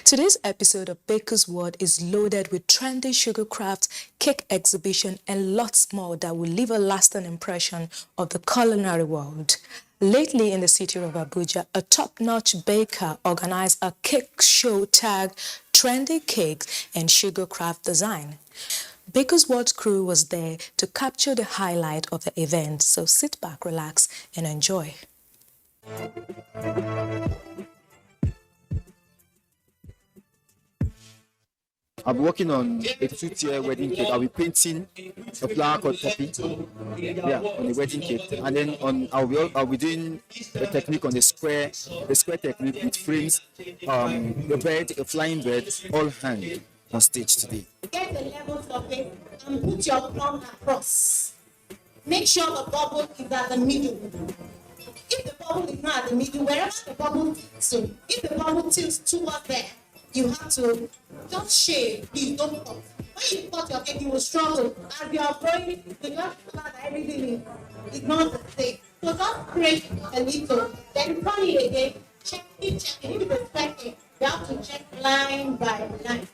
Today's episode of Baker's World is loaded with trendy sugar crafts, cake exhibition, and lots more that will leave a lasting impression of the culinary world. Lately in the city of Abuja, a top-notch baker organized a cake show tagged Trendy Cakes and Sugar Craft Design. Baker's World crew was there to capture the highlight of the event, so sit back, relax, and enjoy. I'll be working on a two-tier wedding cake. I'll be painting a flower called poppy, on the wedding cake, and then I'll be doing a technique on the square technique with frames, the bird, a flying bird, all hang on stage today. Get the levels of it and put your thumb across. Make sure the bubble is at the middle. If the bubble is not at the middle, wherever the bubble tilts to, if the bubble tilts toward there, you have to just shave, please don't cut. When you cut your cake, you will struggle. As you are growing, the last part that everything is not the same. So just break a little, then turn it again, keep checking. If it's checking, you have to check line by line.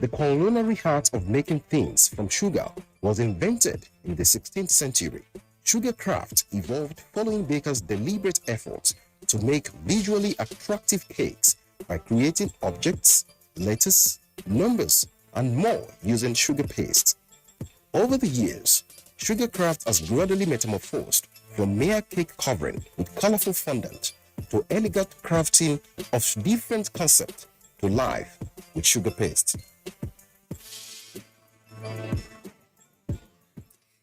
The culinary art of making things from sugar was invented in the 16th century. Sugar craft evolved following bakers' deliberate efforts to make visually attractive cakes by creating objects, letters, numbers, and more using sugar paste. Over the years, sugar craft has gradually metamorphosed from mere cake covering with colorful fondant to elegant crafting of different concepts to life with sugar paste.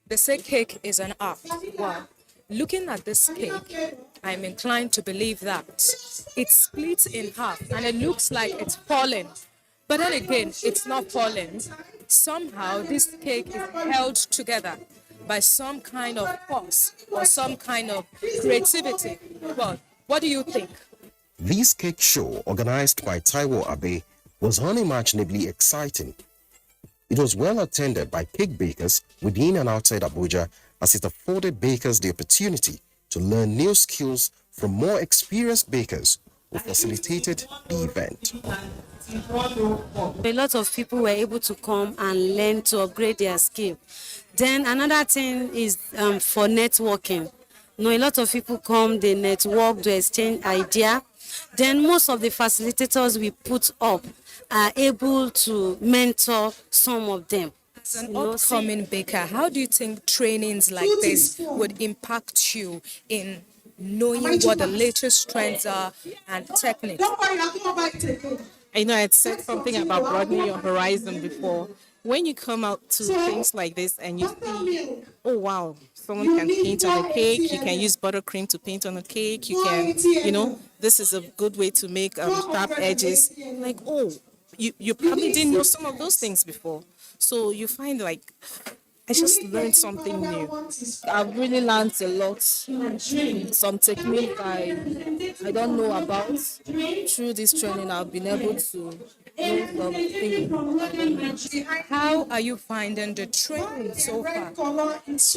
They say cake is an art. Wow. Looking at this cake, I'm inclined to believe that it splits in half and it looks like it's falling. But then again, it's not falling. Somehow this cake is held together by some kind of force or some kind of creativity. Well, what do you think? This cake show, organized by Taiwo Abe, was unimaginably exciting. It was well attended by cake bakers within and outside Abuja, as it afforded bakers the opportunity to learn new skills from more experienced bakers who facilitated the event. A lot of people were able to come and learn to upgrade their skill. Then another thing is for networking. A lot of people come, they network, to exchange idea. Then most of the facilitators we put up are able to mentor some of them. As an upcoming baker, how do you think trainings like this would impact you in knowing what the latest trends are and techniques? I know I'd said something about broadening your horizon before. When you come out to things like this and you see, oh wow, someone can paint on a cake, you can use buttercream to paint on a cake, you can, this is a good way to make sharp edges. Like, oh, you probably didn't know some of those things before. So you find like, I just learned something new. I've really learned a lot. Some technique I don't know about. Through this training, I've been able to know something. How are you finding the training so far?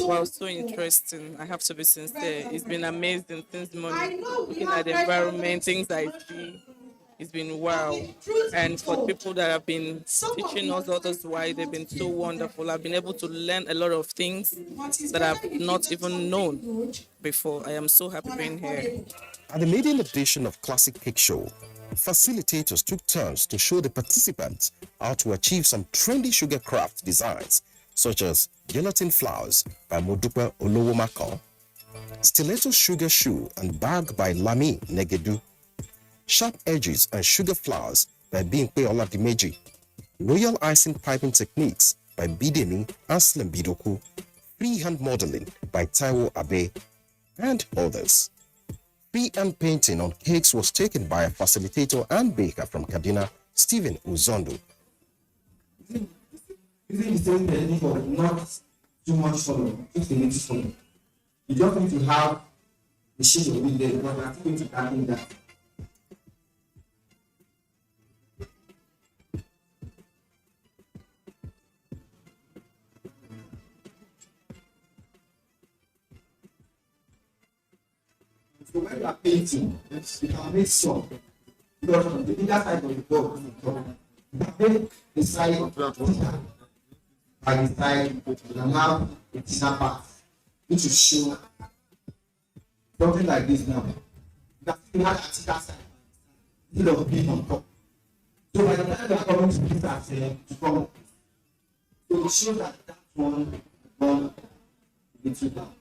Well, so interesting. I have to be sincere. It's been amazing since morning. Looking at the environment, things I see. It's been wow. And for people that have been teaching us all this while, they've been so wonderful. I've been able to learn a lot of things that I've not even known before. I am so happy being here. At the maiden edition of Classic Cake Show, facilitators took turns to show the participants how to achieve some trendy sugar craft designs, such as gelatin flowers by Modupe Olowomako, stiletto sugar shoe and bag by Lami Negedu, sharp edges and sugar flowers by Bimpe Oladimeji, royal icing piping techniques by Bidemi Aslam Bidoku, freehand modeling by Taiwo Abe, and others. Freehand painting on cakes was taken by a facilitator and baker from Kaduna, Stephen Uzondo. Using the same technique of not too much color, just a little color. You just need to have the shade of it there, because I'm going to darken that. So when you are painting, you can make some. Because on the bigger side of the board, you can make the side of the board. By the side, you can have a thinner part, which will show something like this now. You can see that thicker side instead of being on top. So by the time they are coming to this side, to come, so it shows that that one a little down.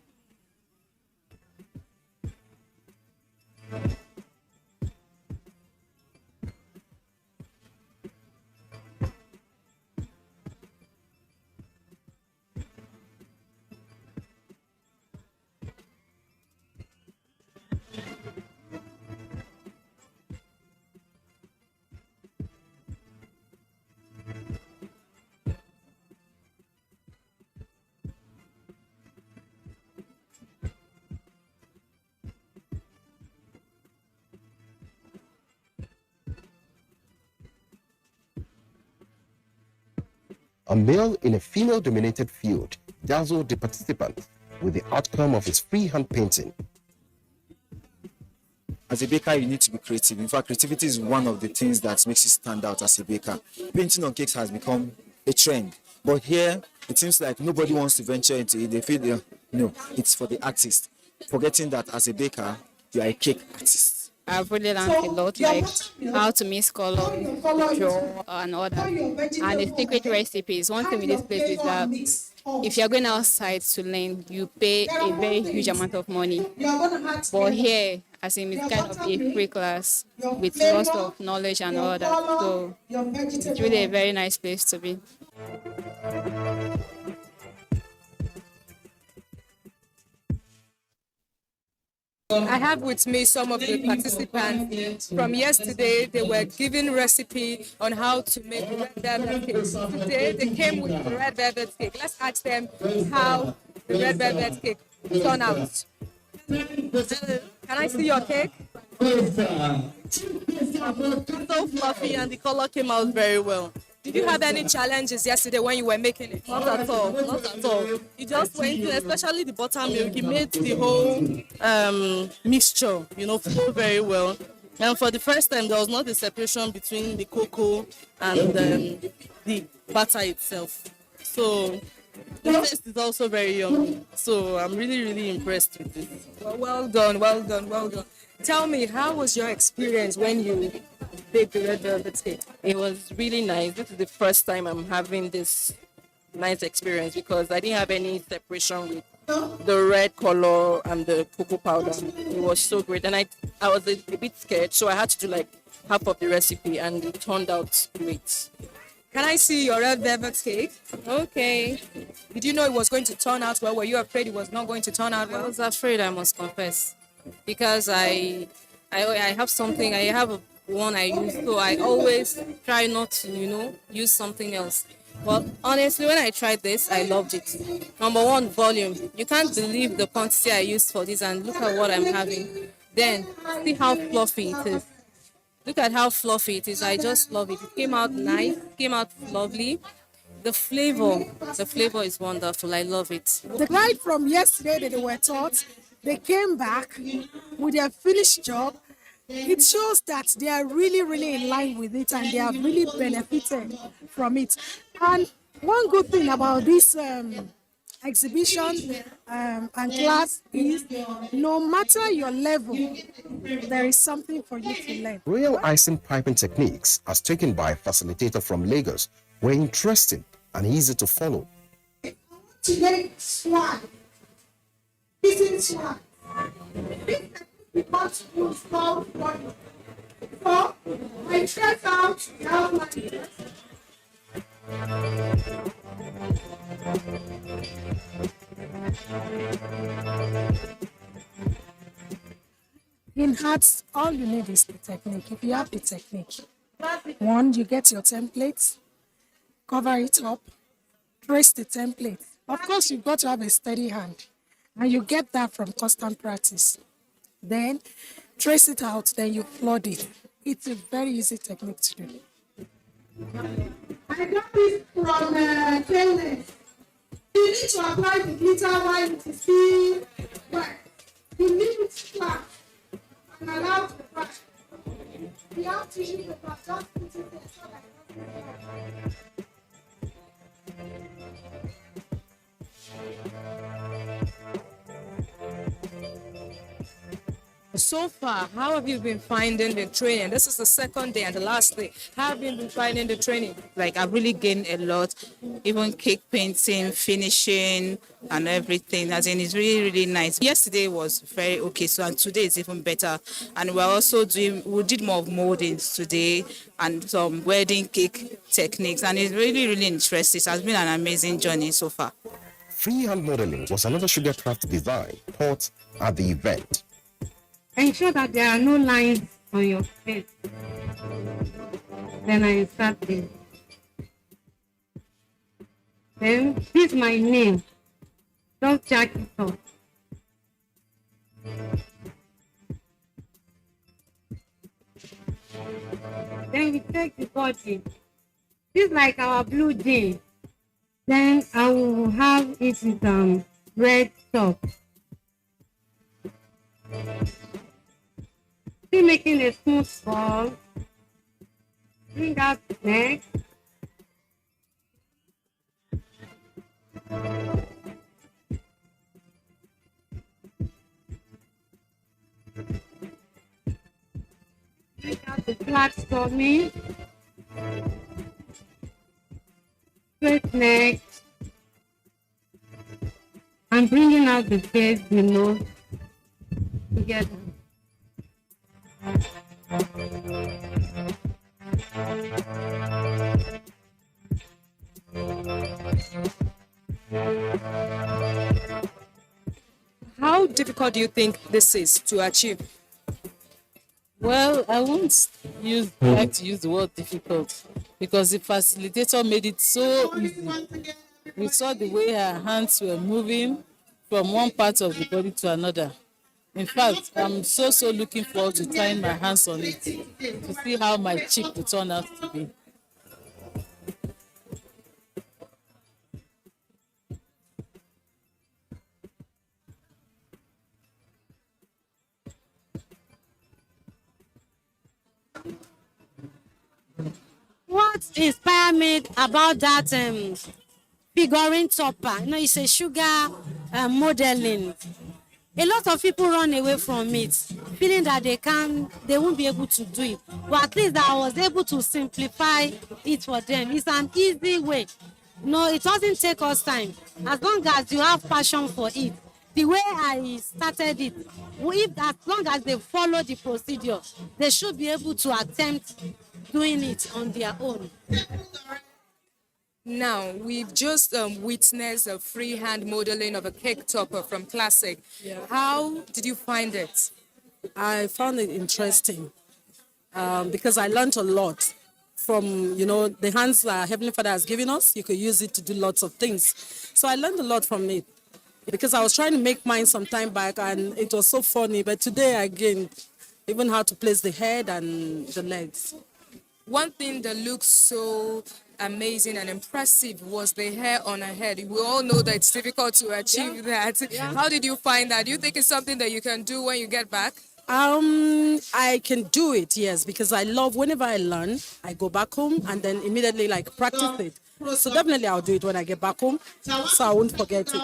A male in a female-dominated field dazzled the participants with the outcome of his freehand painting. As a baker, you need to be creative. In fact, creativity is one of the things that makes you stand out as a baker. Painting on cakes has become a trend, but here it seems like nobody wants to venture into it. They feel, no, it's for the artist, forgetting that as a baker, you are a cake artist. I've really learned a lot, like how to mix color, draw, and all that. And the secret recipes. One thing with this place is that if you're going outside to learn, you pay a very huge amount of money. But here, as in, it's kind of a free class with lots of knowledge and all that. So it's really a very nice place to be. I have with me some of the participants from yesterday. They were given recipe on how to make red velvet cake. Today they came with the red velvet cake. Let's ask them how the red velvet cake turned out. Can I see your cake? So fluffy and the color came out very well. Did you have any challenges yesterday when you were making it? Not at all, not at all. You just went in, especially the buttermilk, it made the whole mixture, flow very well. And for the first time, there was not a separation between the cocoa and the butter itself. So the taste is also very yummy. So I'm really, really impressed with this. Well done, well done, well done. Tell me, how was your experience when you baked the red velvet cake? It was really nice. This is the first time I'm having this nice experience because I didn't have any separation with the red color and the cocoa powder. It was so great. And I was a bit scared, so I had to do like half of the recipe and it turned out great. Can I see your red velvet cake? Okay. Did you know it was going to turn out well? Were you afraid it was not going to turn out I well? was afraid, I must confess, because I have something, I have one I use, so I always try not to, use something else. But honestly, when I tried this, I loved it. Number one, volume. You can't believe the quantity I used for this, and look at what I'm having. Then, see how fluffy it is. Look at how fluffy it is. I just love it. It came out nice, came out lovely. The flavor is wonderful. I love it. The guide from yesterday that they were taught, they came back with their finished job. It shows that they are really, really in line with it and they have really benefited from it. And one good thing about this exhibition and class is no matter your level, there is something for you to learn. Royal icing piping techniques, as taken by a facilitator from Lagos, were interesting and easy to follow. Today, swag. This is swag. This because you fall for you. So, I check out now my dress. He hats, all you need is the technique. If you have the technique, one, you get your template, cover it up, trace the template. Of course, you've got to have a steady hand, and you get that from constant practice. Then trace it out, then you flood it. It's a very easy technique to do. I got this from Trendy. You need to apply the glitter while it is still wet. You leave it flat and allow it to dry. You have to use the part, just put it there so that it doesn't dry. So far, how have you been finding the training? This is the second day and the last day. How have you been finding the training? Like, I've really gained a lot, even cake painting, finishing, and everything. As in, it's really, really nice. Yesterday was very okay, so and today is even better. And we did more of moldings today and some wedding cake techniques, and it's really, really interesting. It has been an amazing journey so far. Freehand modeling was another sugar craft design taught at the event. Ensure that there are no lines on your face. Then I insert this. Then this is my name. Don't check it off. Then we take the body. This is like our blue jean. Then I will have it with red top. Still making a smooth ball. Bring out the neck. Bring out the flat tummy. Straight neck. I'm bringing out the face, the nose together. How difficult do you think this is to achieve? Well, I won't like to use the word difficult because the facilitator made it so easy. We saw the way her hands were moving from one part of the body to another. In fact, I'm so looking forward to trying my hands on it to see how my cheek will turn out to be. What inspired me about that figurine topper? You know, it's a sugar modeling. A lot of people run away from it, feeling that they won't be able to do it. But at least I was able to simplify it for them. It's an easy way. No, it doesn't take us time. As long as you have passion for it. The way I started it, as long as they follow the procedure, they should be able to attempt doing it on their own. Now, we've just witnessed a freehand modeling of a cake topper from Classic. Yeah. How did you find it? I found it interesting because I learned a lot from, the hands that Heavenly Father has given us. You could use it to do lots of things. So I learned a lot from it because I was trying to make mine some time back and it was so funny. But today, again, even how to place the head and the legs. One thing that looks so amazing and impressive was the hair on her head. We all know that it's difficult to achieve that. Yeah. How did you find that? Do you think it's something that you can do when you get back? I can do it, yes, because I love, whenever I learn, I go back home and then immediately practice it. So definitely I'll do it when I get back home, so I won't forget it.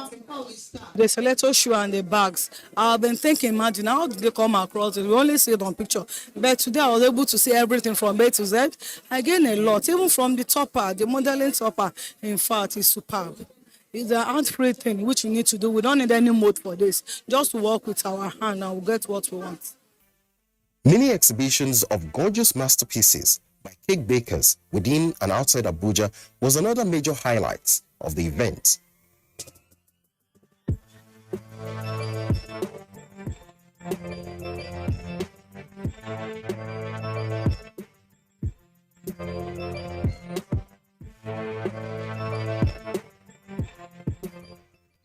The stiletto shoe and the bags, I've been thinking, imagine, how did they come across it? We only see it on picture. But today I was able to see everything from A to Z. I gained a lot, even from the topper, the modeling topper. In fact, it's superb. It's an art-free thing, which we need to do. We don't need any mode for this. Just to work with our hand and we'll get what we want. Many exhibitions of gorgeous masterpieces by cake bakers within and outside Abuja was another major highlight of the event.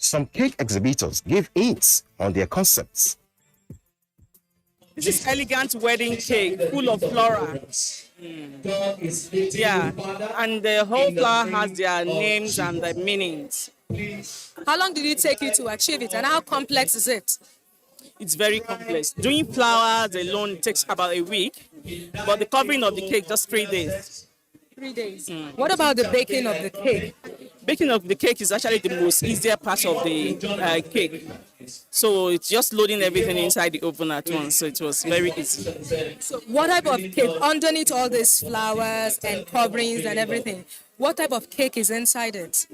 Some cake exhibitors gave hints on their concepts. This is elegant wedding cake full of flora. Yeah, and the whole flower has their names and their meanings. How long did it take you to achieve it, and how complex is it? It's very complex. Doing flowers alone takes about a week, but the covering of the cake just 3 days. 3 days. What about the baking of the cake? Baking of the cake is actually the most easier part of the cake. So it's just loading everything inside the oven at once. So it was very easy. So what type of cake, underneath all these flowers and coverings and everything, what type of cake is inside it?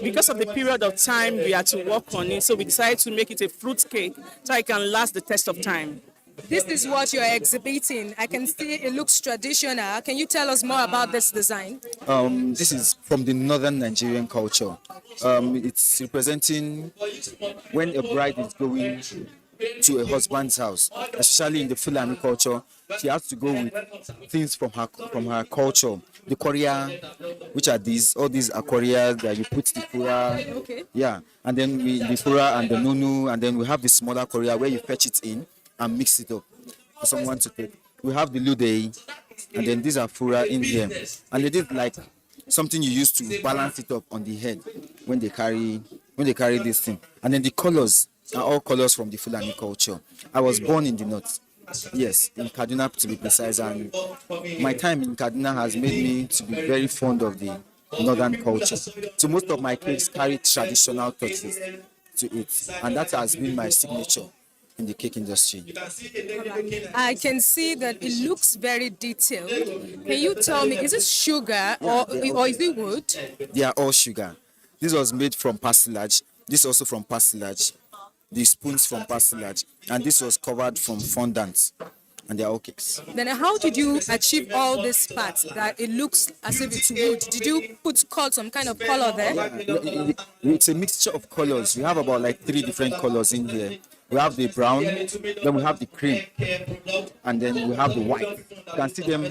Because of the period of time we had to work on it, so we decided to make it a fruit cake so it can last the test of time. This is what you're exhibiting. I can see it looks traditional. Can you tell us more about this design? This is from the northern Nigerian culture. It's representing when a bride is going to a husband's house, especially in the Fulani culture. She has to go with things from her culture. The korea, which are all these are koreas that you put the fura, yeah, and then the fura and the nunu, and then we have the smaller korea where you fetch it in and mix it up for someone to take. We have the ludei, and then these are fura in here, and it is like something you use to balance it up on the head when they carry this thing. And then the colors are all colors from the Fulani culture. I was born in the north, yes, in Kaduna to be precise, and my time in Kaduna has made me to be very fond of the northern culture. So most of my cakes carry traditional touches to it, and that has been my signature in the cake industry. I can see that it looks very detailed. Can you tell me, is it sugar or is it wood? They are all sugar. This was made from pastilage. This also from pastilage. The spoons from pastilage. And this was covered from fondant. And they are all cakes. Then how did you achieve all these parts that it looks as if it's wood? Did you put some kind of color there? Yeah, it's a mixture of colors. We have about like 3 different colors in here. We have the brown, then we have the cream, and then we have the white. You can see them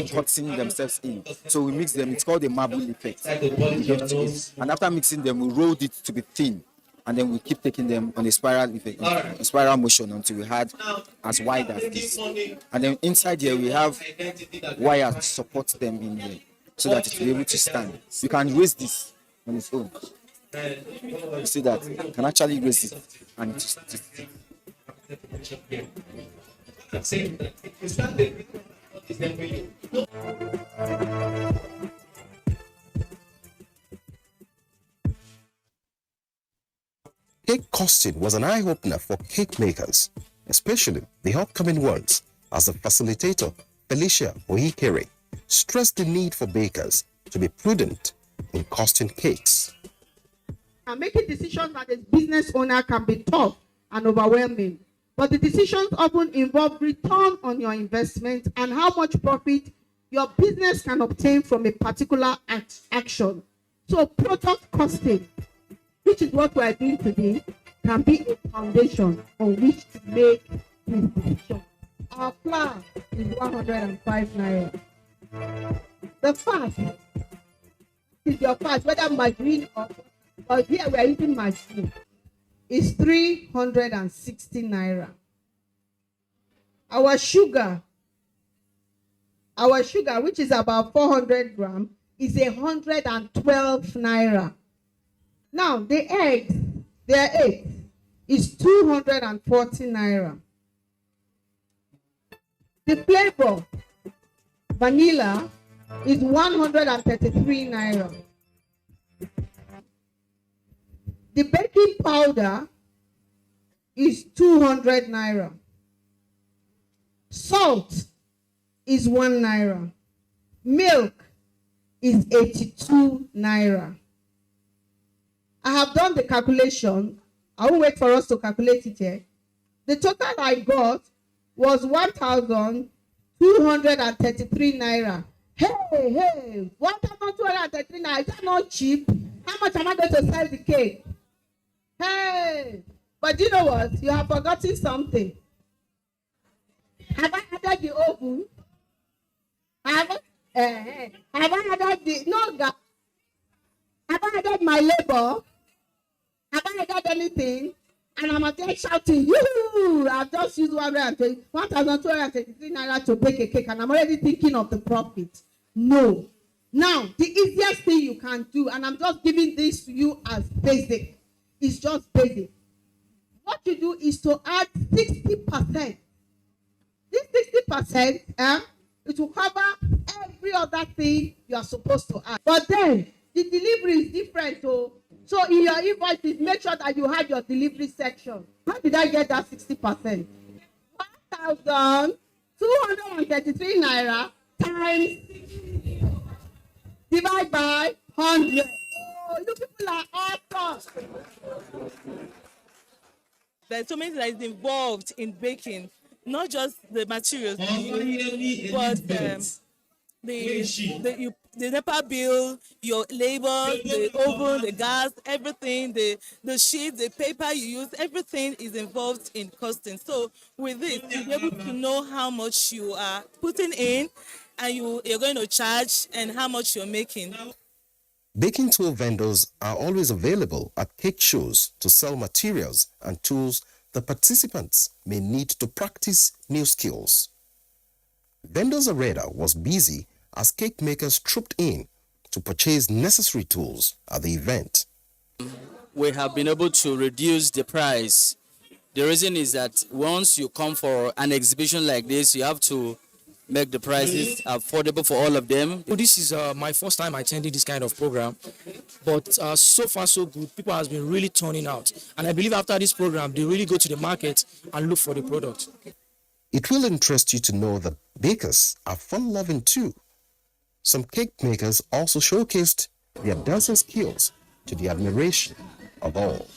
cutting themselves in. So we mix them. It's called the marble effect. And after mixing them, we rolled it to be thin, and then we keep taking them on a spiral effect, a spiral motion until we had as wide as this. And then inside here we have wires to support them in here, so that it will be able to stand. You can raise this on its own. You see that? You can actually raise it and it Cake costing was an eye-opener for cake makers, especially the upcoming ones, as the facilitator, Felicia Ohikere, stressed the need for bakers to be prudent in costing cakes. And making decisions as a business owner can be tough and overwhelming, but the decisions often involve return on your investment and how much profit your business can obtain from a particular action. So product costing, which is what we are doing today, can be a foundation on which to make this decision. Our flour is 105 naira. The fat is your fat, whether margarine or here we are using margarine, is 360 naira. Our sugar, which is about 400 grams, is 112 naira. Now the eggs, their egg is 240 naira. The flavor, vanilla, is 133 naira. The baking powder is 200 naira. Salt is 1 naira. Milk is 82 naira. I have done the calculation. I won't wait for us to calculate it here. The total I got was 1,233 naira. Hey, 1,233 naira. Is that not cheap? How much am I going to sell the cake? Hey, but you know what? You have forgotten something. Have I added the oven? Have I added the no? Have I added my labor? Have I ordered anything, and I'm there shouting, yoo! I've just used 1,223 naira to bake a cake, and I'm already thinking of the profit. No. Now, the easiest thing you can do, and I'm just giving this to you as basic, is just basic. What you do is to add 60%. This 60%, it will cover every other thing you are supposed to add. But then, the delivery is different. So in your invoices, make sure that you have your delivery section. How did I get that 60%? 1,233 naira times divide by 100. Oh, you people are awesome. There's so many that is involved in baking, not just the materials, but the NEPA bill, your labor, the oven, the gas, everything, the sheet, the paper you use, everything is involved in costing. So with this, you'll be able to know how much you are putting in and you're going to charge and how much you're making. Baking tool vendors are always available at cake shows to sell materials and tools the participants may need to practice new skills. Vendors Arena was busy as cake makers trooped in to purchase necessary tools at the event. We have been able to reduce the price. The reason is that once you come for an exhibition like this, you have to make the prices affordable for all of them. This is my first time attending this kind of program, but so far so good. People have been really turning out, and I believe after this program, they really go to the market and look for the product. It will interest you to know that bakers are fun-loving too. Some cake makers also showcased their dancing skills to the admiration of all.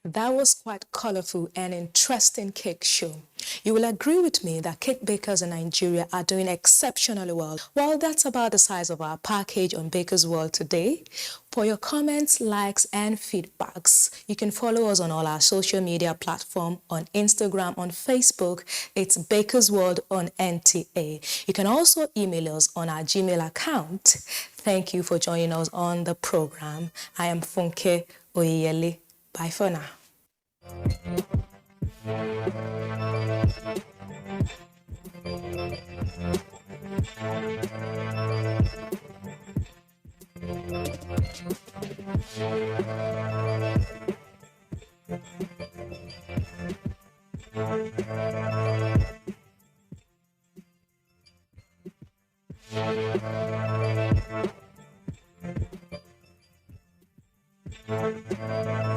That was quite colorful and interesting cake show. You will agree with me that cake bakers in Nigeria are doing exceptionally well. Well, that's about the size of our package on Baker's World today. For your comments, likes, and feedbacks, you can follow us on all our social media platforms, on Instagram, on Facebook. It's Baker's World on NTA. You can also email us on our Gmail account. Thank you for joining us on the program. I am Funke Oyeyele. Bye for now. Thank you.